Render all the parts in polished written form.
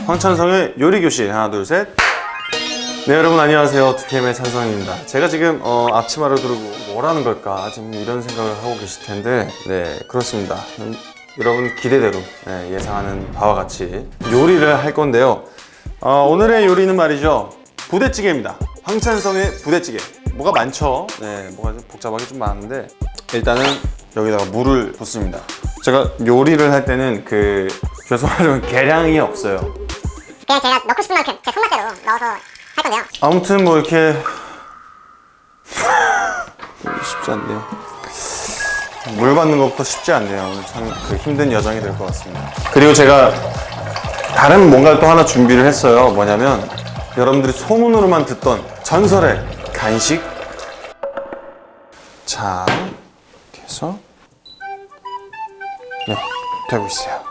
황찬성의 요리교실 하나 둘 셋. 네, 여러분 안녕하세요. 2PM의 찬성입니다. 제가 지금 앞치마를 두르고 뭘 하는 걸까 지금 이런 생각을 하고 계실 텐데, 네, 그렇습니다. 여러분 기대대로 예상하는 바와 같이 요리를 할 건데요. 오늘의 요리는 말이죠, 부대찌개입니다. 황찬성의 부대찌개. 뭐가 많죠. 네, 뭐가 좀 복잡하게 좀 많은데, 일단은 여기다가 물을 붓습니다. 제가 요리를 할 때는 죄송하지만 계량이 없어요. 그냥 제가 넣고 싶은 만큼 제 손맛대로 넣어서 할 건데요. 아무튼 뭐 이렇게 쉽지 않네요. 물 받는 것부터 쉽지 않네요. 오늘 참 힘든 여정이 될 것 같습니다. 그리고 제가 다른 뭔가를 또 하나 준비를 했어요. 뭐냐면 여러분들이 소문으로만 듣던 전설의 간식. 자, 이렇게 해서 네, 되고 있어요.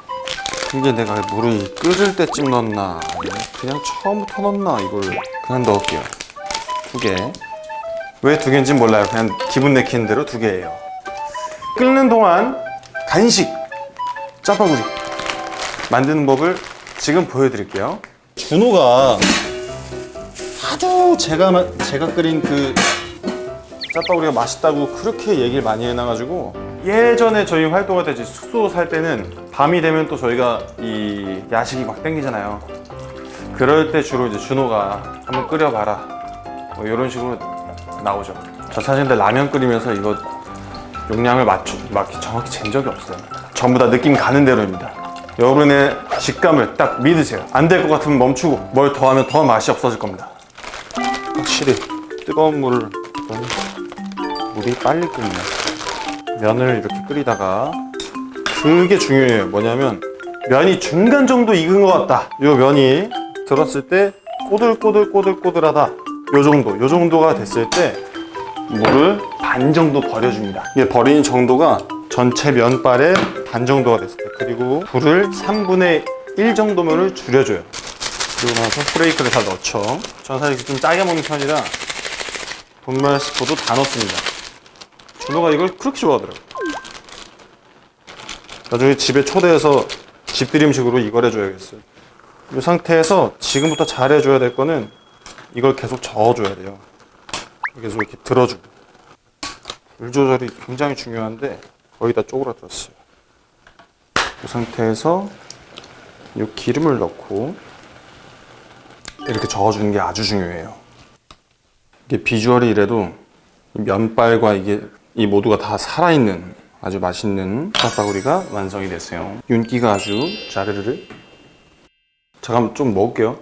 이게 내가 물을 끓을 때쯤 넣나 아니면 그냥 처음부터 넣나, 이걸 그냥 넣을게요. 2개. 왜 2개인지 몰라요. 그냥 기분 내키는 대로 2개예요. 끓는 동안 간식 짜파구리 만드는 법을 지금 보여드릴게요. 준호가 하도 제가 끓인 짜파구리가 맛있다고 그렇게 얘기를 많이 해놔가지고, 예전에 저희 활동할 때 숙소 살 때는 밤이 되면 또 저희가 이 야식이 막 땡기잖아요. 그럴 때 주로 이제 준호가 한번 끓여봐라 뭐 이런 식으로 나오죠. 저 사실 근데 라면 끓이면서 이거 용량을 맞게 정확히 잰 적이 없어요. 전부 다 느낌 가는 대로입니다. 여러분의 직감을 딱 믿으세요. 안 될 것 같으면 멈추고 뭘 더하면 더 맛이 없어질 겁니다. 확실히 뜨거운 물이 빨리 끓네요. 면을 이렇게 끓이다가, 그게 중요해요. 뭐냐면 면이 중간 정도 익은 것 같다, 이 면이 들었을 때 꼬들꼬들하다, 요 정도가 됐을 때 물을 반 정도 버려줍니다. 이게 버리는 정도가 전체 면발의 반 정도가 됐을 때, 그리고 불을 3분의 1 정도면을 줄여줘요. 그리고 나서 프레이크를 다 넣죠. 저는 사실 좀 짜게 먹는 편이라 분말 스프도 다 넣습니다. 준호가 이걸 그렇게 좋아하더라고요. 나중에 집에 초대해서 집들이 음식으로 이걸 해줘야겠어요. 이 상태에서 지금부터 잘 해줘야 될 거는 이걸 계속 저어줘야 돼요. 계속 이렇게 들어주고. 물 조절이 굉장히 중요한데 거의 다 쪼그라들었어요. 이 상태에서 이 기름을 넣고 이렇게 저어주는 게 아주 중요해요. 이게 비주얼이 이래도 면발과 이 모두가 다 살아있는 아주 맛있는 짜파구리가 완성이 됐어요. 윤기가 아주 자르르르. 잠깐 좀 먹을게요.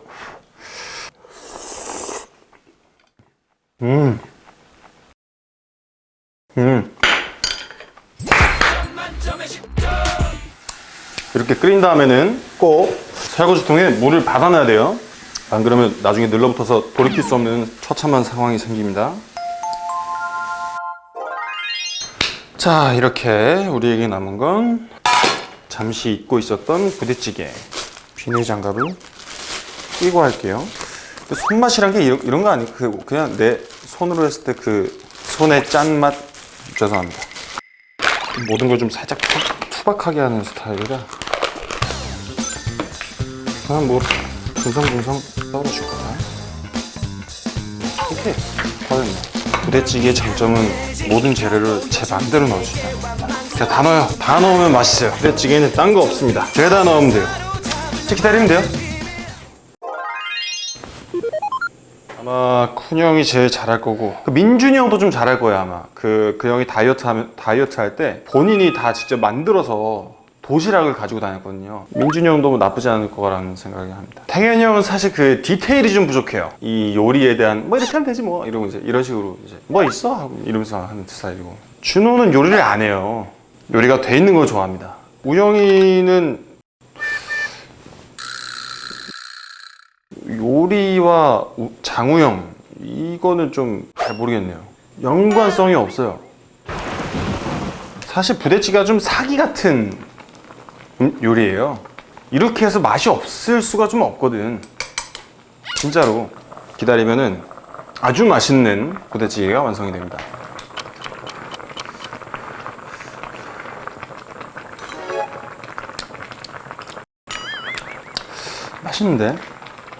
이렇게 끓인 다음에는 꼭 설거지통에 물을 받아놔야 돼요. 안 그러면 나중에 늘러붙어서 돌이킬 수 없는 처참한 상황이 생깁니다. 자, 이렇게 우리에게 남은 건 잠시 잊고 있었던 부대찌개. 비닐 장갑을 끼고 할게요. 손맛이란 게 이런 거 아니고 그냥 내 손으로 했을 때 손의 짠맛. 죄송합니다. 모든 걸 좀 살짝 투박하게 하는 스타일이라 그냥 뭐 둥성둥성 썰어줄 거야. 오케이, 다 됐네. 부대찌개의 장점은 모든 재료를 제 맘대로 넣을 수 있다. 그냥 다 넣어요. 다 넣으면 맛있어요. 부대찌개는 딴 거 없습니다. 죄다 넣으면 돼요. 기다리면 돼요. 아마 쿤 형이 제일 잘할 거고, 민준이 형도 좀 잘할 거예요 아마. 그 형이 다이어트 할 때 본인이 다 직접 만들어서 도시락을 가지고 다녔거든요. 민준이 형도 뭐 나쁘지 않을 거라는 생각이 합니다. 태현이 형은 사실 디테일이 좀 부족해요. 이 요리에 대한 뭐 이렇게 하면 되지 뭐 이러고 이런 식으로 뭐 있어? 하고 이러면서 하는 스타일이고, 준호는 요리를 안 해요. 요리가 돼 있는 걸 좋아합니다. 우영이는 요리와 장우영, 이거는 좀 잘 모르겠네요. 연관성이 없어요. 사실 부대찌개가 좀 사기 같은 요리예요. 이렇게 해서 맛이 없을 수가 좀 없거든. 진짜로 기다리면은 아주 맛있는 부대찌개가 완성이 됩니다. 맛있는데?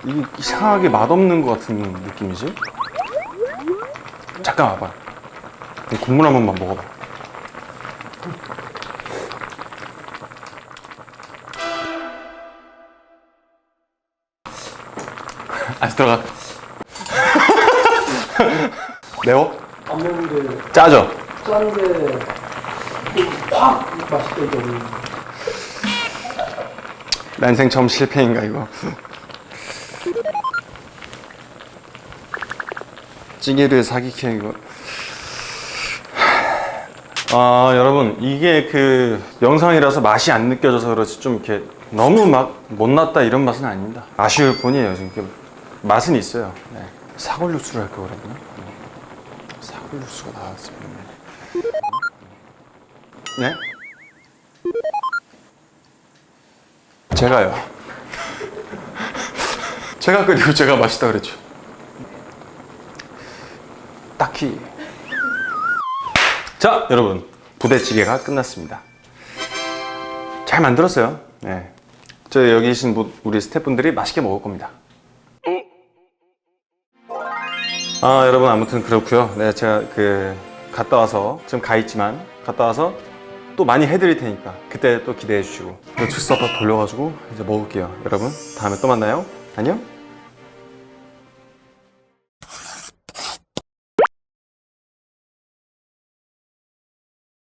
이게 이상하게 맛없는 것 같은 느낌이지? 잠깐 와봐. 이 국물 한 번만 먹어봐. 아직 들어가. 매워? 안 매운데 짜죠? 짠데 확 맛있게 되는. 난생 처음 실패인가 이거. 찌개를 사기캐 이거. 아 여러분 이게 그 영상이라서 맛이 안 느껴져서 그렇지 좀 이렇게 너무 막 못났다 이런 맛은 아닙니다. 아쉬울 뿐이에요. 지금 이렇게 맛은 있어요. 네. 사골 육수를 할 걸 그랬나? 사골 육수가 나왔습니다. 네? 제가요. 제가 끓이고 제가 맛있다 그랬죠. 딱히. 자, 여러분 부대찌개가 끝났습니다. 잘 만들었어요. 네. 저 여기 계신 우리 스태프분들이 맛있게 먹을 겁니다. 아, 여러분 아무튼 그렇고요. 네, 제가 갔다 와서 지금 가 있지만 갔다 와서 또 많이 해드릴 테니까 그때 또 기대해 주시고 즉석 밥 돌려가지고 이제 먹을게요. 여러분 다음에 또 만나요. 안녕.